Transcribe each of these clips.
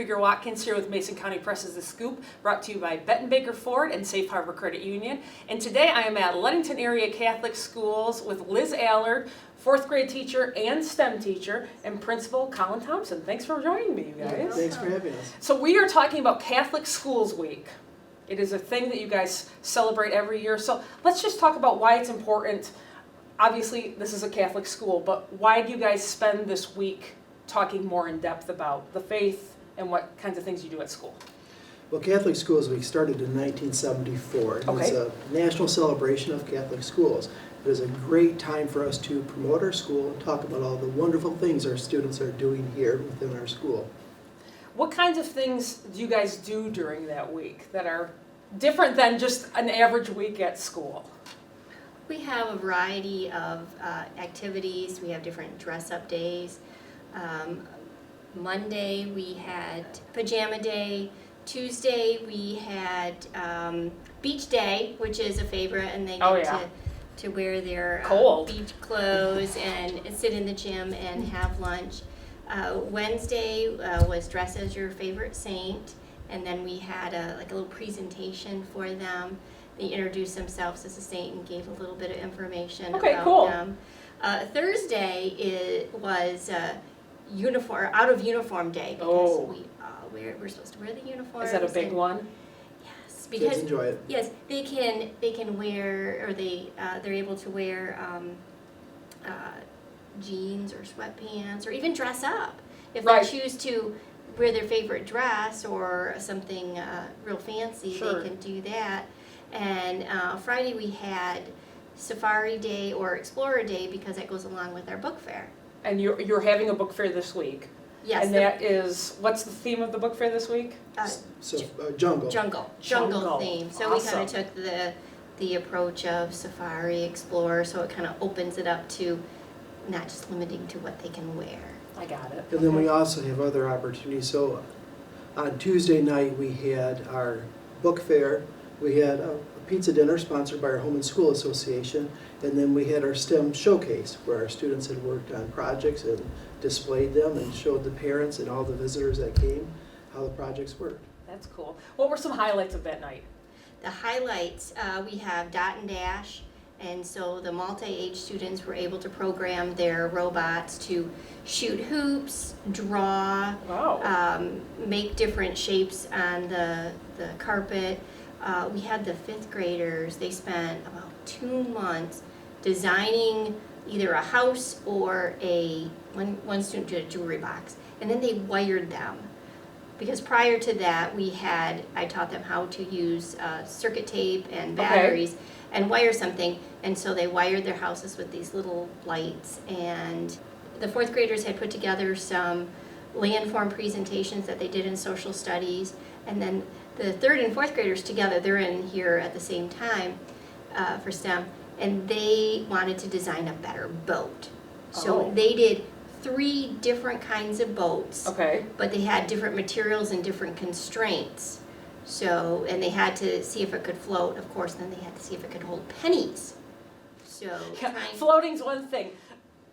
Krieger-Watkins here with Mason County Press' The Scoop, brought to you by Betten Baker Ford and Safe Harbor Credit Union. And today I am at Ludington Area Catholic Schools with Liz Allard, 4th grade teacher and STEM teacher, and Principal Collin Thompson. Thanks for joining me, you guys. Thanks for having us. So we are talking about Catholic Schools Week. It is a thing that you guys celebrate every year. So let's just talk about why it's important. Obviously, this is a Catholic school, but why do you guys spend this week talking more in depth about the faith and what kinds of things you do at school? Well, Catholic Schools Week started in 1974. It was Okay. a national celebration of Catholic schools. It is a great time for us to promote our school and talk about all the wonderful things our students are doing here within our school. What kinds of things do you guys do during that week that are different than just an average week at school? We have a variety of activities. We have different dress-up days. Monday we had pajama day. Tuesday we had beach day, which is a favorite, and they get to wear their beach clothes and sit in the gym and have lunch. Wednesday was dress as your favorite saint, and then we had a little presentation for them. They introduced themselves as a saint and gave a little bit of information about them. Thursday was out of uniform day because we're supposed to wear the uniforms. Is that a big one? Yes, because kids enjoy it. Yes, they can wear, or they're able to wear jeans or sweatpants or even dress up if they choose to wear their favorite dress or something real fancy. They can do that. And Friday we had Safari Day or Explorer Day because that goes along with our book fair. And you're having a book fair this week. Yes. And that is, what's the theme of the book fair this week? Jungle. Jungle theme. So awesome. We kind of took the approach of Safari, Explorer, so it kind of opens it up to not just limiting to what they can wear. I got it. And then we also have other opportunities. So on Tuesday night we had our book fair. We had a pizza dinner sponsored by our Home and School Association, and then we had our STEM showcase where our students had worked on projects and displayed them and showed the parents and all the visitors that came how the projects worked. That's cool. What were some highlights of that night? The highlights, we have Dot and Dash, and so the multi-age students were able to program their robots to shoot hoops, draw, make different shapes on the carpet. We had the 5th graders. They spent about 2 months designing either a house or one student did a jewelry box, and then they wired them. Because prior to that, I taught them how to use circuit tape and batteries and wire something, and so they wired their houses with these little lights. And the 4th graders had put together some landform presentations that they did in social studies, and then the 3rd and 4th graders together, they're in here at the same time for STEM, and they wanted to design a better boat. So they did 3 different kinds of boats, but they had different materials and different constraints. So, and they had to see if it could float, of course, and then they had to see if it could hold pennies. So floating's one thing.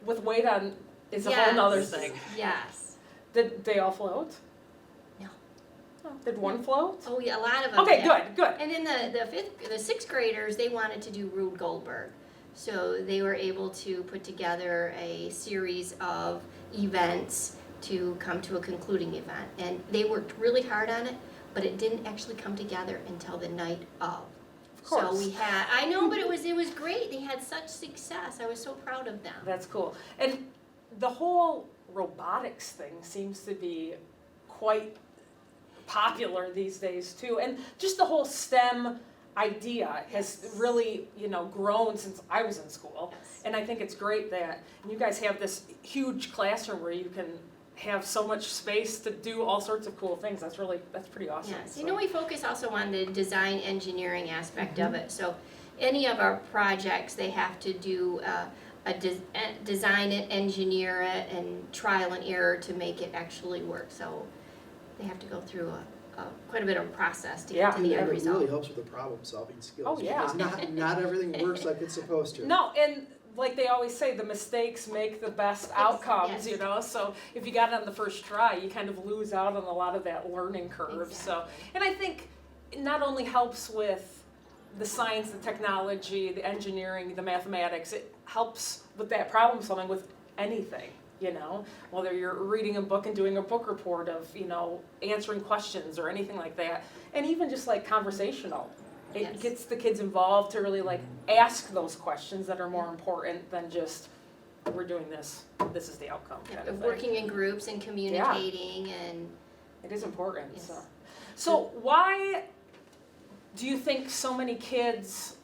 With weight on is a whole other thing. Yes. Did they all float? No. Oh, did one float? Oh yeah, a lot of them. Okay, did. good. And then the 6th graders, they wanted to do Rube Goldberg. So they were able to put together a series of events to come to a concluding event. And they worked really hard on it, but it didn't actually come together until the night of. Of course. So we had, I know, but it was great. They had such success. I was so proud of them. That's cool. And the whole robotics thing seems to be quite popular these days too. And just the whole STEM idea has really, grown since I was in school. And I think it's great that you guys have this huge classroom where you can have so much space to do all sorts of cool things. That's pretty awesome. Yes, we focus also on the design engineering aspect of it. So any of our projects, they have to do design it, engineer it, and trial and error to make it actually work. So they have to go through quite a bit of process to get to the end result. It really helps with the problem-solving skills. Oh, yeah. Because not everything works like it's supposed to. No, and like they always say, the mistakes make the best Yes, outcomes, yes. you know? So if you got it on the first try, you kind of lose out on a lot of that learning curve. So, Exactly. and I think it not only helps with the science, the technology, the engineering, the mathematics, it helps with that problem solving with anything, you know? Whether you're reading a book and doing a book report of, you know, answering questions or anything like that. And even just like conversational. It Yes. gets the kids involved to really like ask those questions that are more important than just, we're doing this, this is the outcome kind of thing. Working in groups and communicating and It is important, Yes. so why do you think so many kids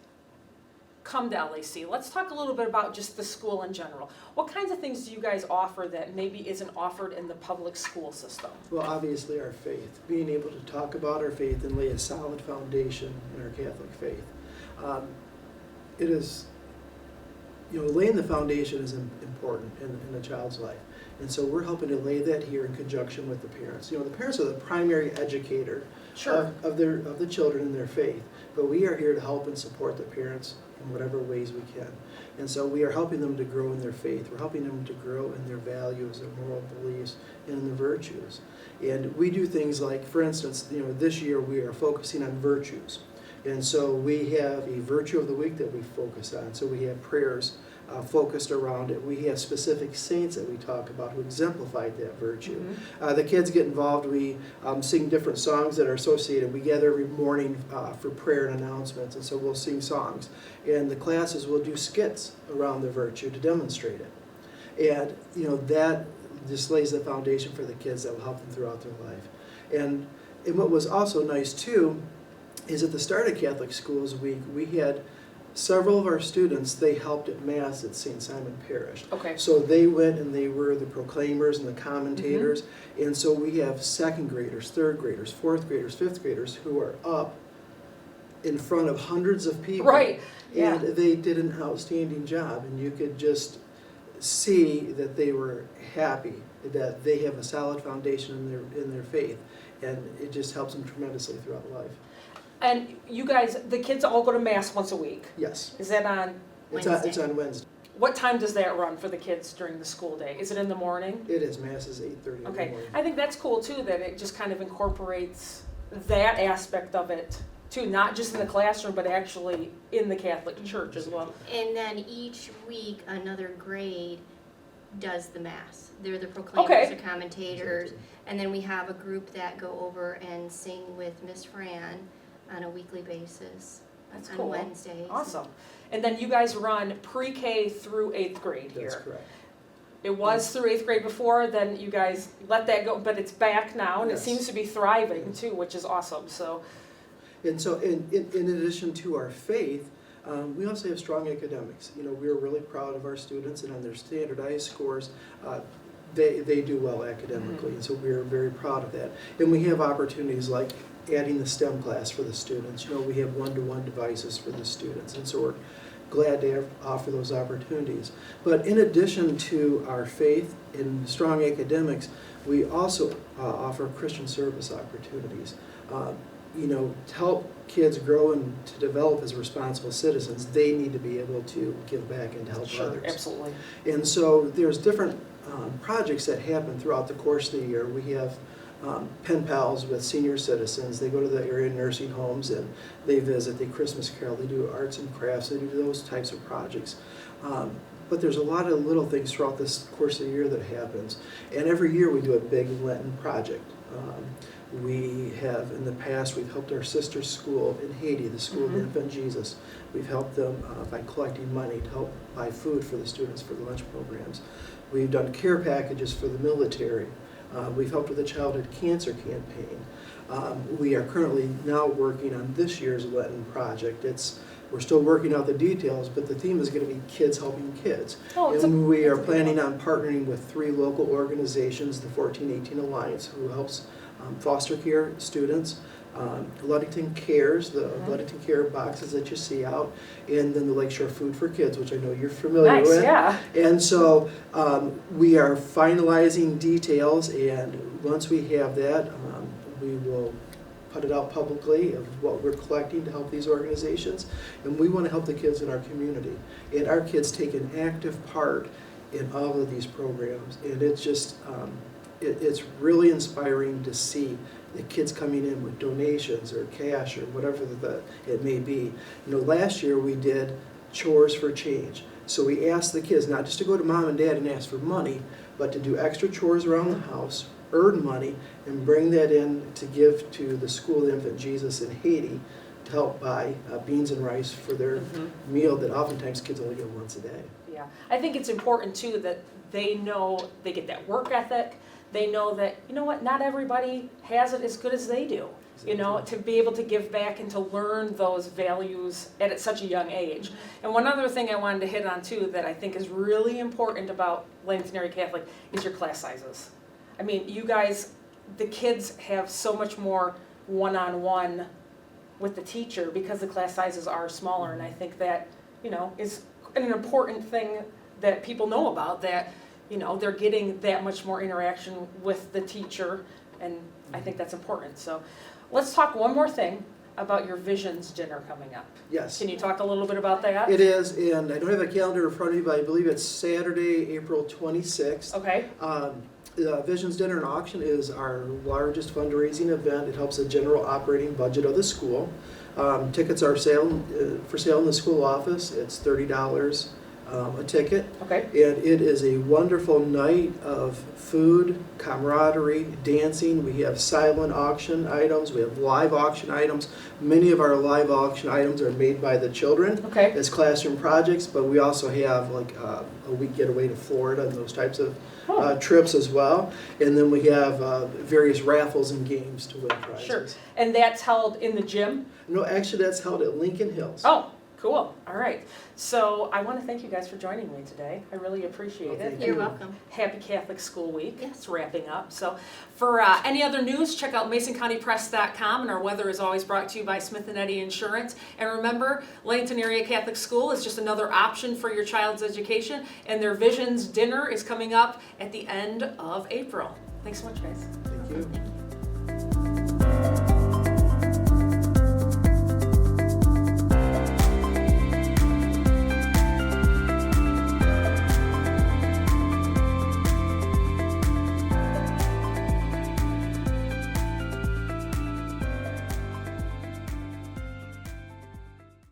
come to LAC? Let's talk a little bit about just the school in general. What kinds of things do you guys offer that maybe isn't offered in the public school system? Well, obviously our faith, being able to talk about our faith and lay a solid foundation in our Catholic faith. It is, you know, laying the foundation is important in a child's life. And so we're helping to lay that here in conjunction with the parents. You know, the parents are the primary educator of the children in their faith, but we are here to help and support the parents in whatever ways we can. And so we are helping them to grow in their faith. We're helping them to grow in their values, their moral beliefs, and in their virtues. And we do things like, for instance, you know, this year we are focusing on virtues. And so we have a virtue of the week that we focus on. So we have prayers focused around it. We have specific saints that we talk about who exemplified that virtue. Mm-hmm. The kids get involved. We sing different songs that are associated. We gather every morning for prayer and announcements, and so we'll sing songs. And the classes will do skits around the virtue to demonstrate it. And you know, that just lays the foundation for the kids that will help them throughout their life. And what was also nice too is at the start of Catholic Schools Week, we had several of our students, they helped at Mass at St. Simon Parish. Okay. So they went and they were the proclaimers and the commentators. And so we have second graders, third graders, fourth graders, fifth graders who are up in front of hundreds of people. Right, yeah. And they did an outstanding job. And you could just see that they were happy, that they have a solid foundation in their faith. And it just helps them tremendously throughout life. And you guys, the kids all go to Mass once a week. Yes. Is that on, It's on Wednesday. what time does that run for the kids during the school day? Is it in the morning? It is. Mass is 8:30 in the Okay, morning. I think that's cool too, that it just kind of incorporates that aspect of it too, not just in the classroom, but actually in the Catholic Church as well. And then each week, another grade does the Mass. They're the proclaimers Okay. or commentators. And then we have a group that go over and sing with Miss Fran on a weekly basis That's on cool. Wednesdays. Awesome. And then you guys run pre-K through 8th grade here. That's correct. It was through 8th grade before, then you guys let that go, but it's back now, and it Yes. seems to be thriving too, which is awesome, so. And so in addition to our faith, we also have strong academics. You know, we're really proud of our students, and on their standardized scores, they do well academically, and so we're very proud of that. And we have opportunities like adding the STEM class for the students. You know, we have one-to-one devices for the students, and so we're glad to offer those opportunities. But in addition to our faith and strong academics, we also offer Christian service opportunities. You know, to help kids grow and to develop as responsible citizens, they need to be able to give back and to help Sure, others. absolutely. And so there's different projects that happen throughout the course of the year. We have pen pals with senior citizens. They go to the area nursing homes and they visit, they Christmas carol, they do arts and crafts, they do those types of projects. But there's a lot of little things throughout this course of the year that happens. And every year we do a big Lenten project. We have, in the past, we've helped our sister school in Haiti, the School of Infant Jesus. We've helped them by collecting money to help buy food for the students for the lunch programs. We've done care packages for the military. We've helped with the childhood cancer campaign. We are currently now working on this year's Lenten project. We're still working out the details, but the theme is going to be kids helping kids. Oh, and we are planning on partnering with 3 local organizations, the 1418 Alliance, who helps foster care students, Ludington Cares, the Ludington Care boxes that you see out, and then the Lakeshore Food for Kids, which I know you're familiar with. Nice, yeah. And so we are finalizing details, and once we have that, we will put it out publicly of what we're collecting to help these organizations, and we want to help the kids in our community. And our kids take an active part in all of these programs, and it's just, it's really inspiring to see the kids coming in with donations or cash or whatever it may be. You know, last year we did Chores for Change. So we asked the kids not just to go to mom and dad and ask for money, but to do extra chores around the house, earn money, and bring that in to give to the School of the Infant Jesus in Haiti to help buy beans and rice for their meal that oftentimes kids only get once a day. Yeah, I think it's important too that they know they get that work ethic. They know that, you know what, not everybody has it as good as they do. You know, to be able to give back and to learn those values at such a young age. And one other thing I wanted to hit on too that I think is really important about Ludington Area Catholic is your class sizes. I mean, you guys, the kids have so much more one-on-one with the teacher because the class sizes are smaller, and I think that, you know, is an important thing that people know about, that, you know, they're getting that much more interaction with the teacher, and I think that's important. So let's talk one more thing about your Visions dinner coming up. Yes. Can you talk a little bit about that? It is, and I don't have a calendar in front of me, but I believe it's Saturday, April 26th. Okay. The Visions Dinner and Auction is our largest fundraising event. It helps the general operating budget of the school. Tickets are for sale in the school office. It's $30 a ticket. Okay. And it is a wonderful night of food, camaraderie, dancing. We have silent auction items. We have live auction items. Many of our live auction items are made by the children as classroom projects, but we also have like a week getaway to Florida and those types of trips as well. And then we have various raffles and games to win prizes. Sure. And that's held in the gym? No, actually that's held at Lincoln Hills. Oh, cool. All right. So I want to thank you guys for joining me today. I really appreciate it. You're welcome. Happy Catholic School Week. Yes. It's wrapping up. So for any other news, check out MasonCountyPress.com, and our weather is always brought to you by Smith & Eddy Insurance. And remember, Ludington Area Catholic School is just another option for your child's education, and their Visions dinner is coming up at the end of April. Thanks so much, guys. Thank you.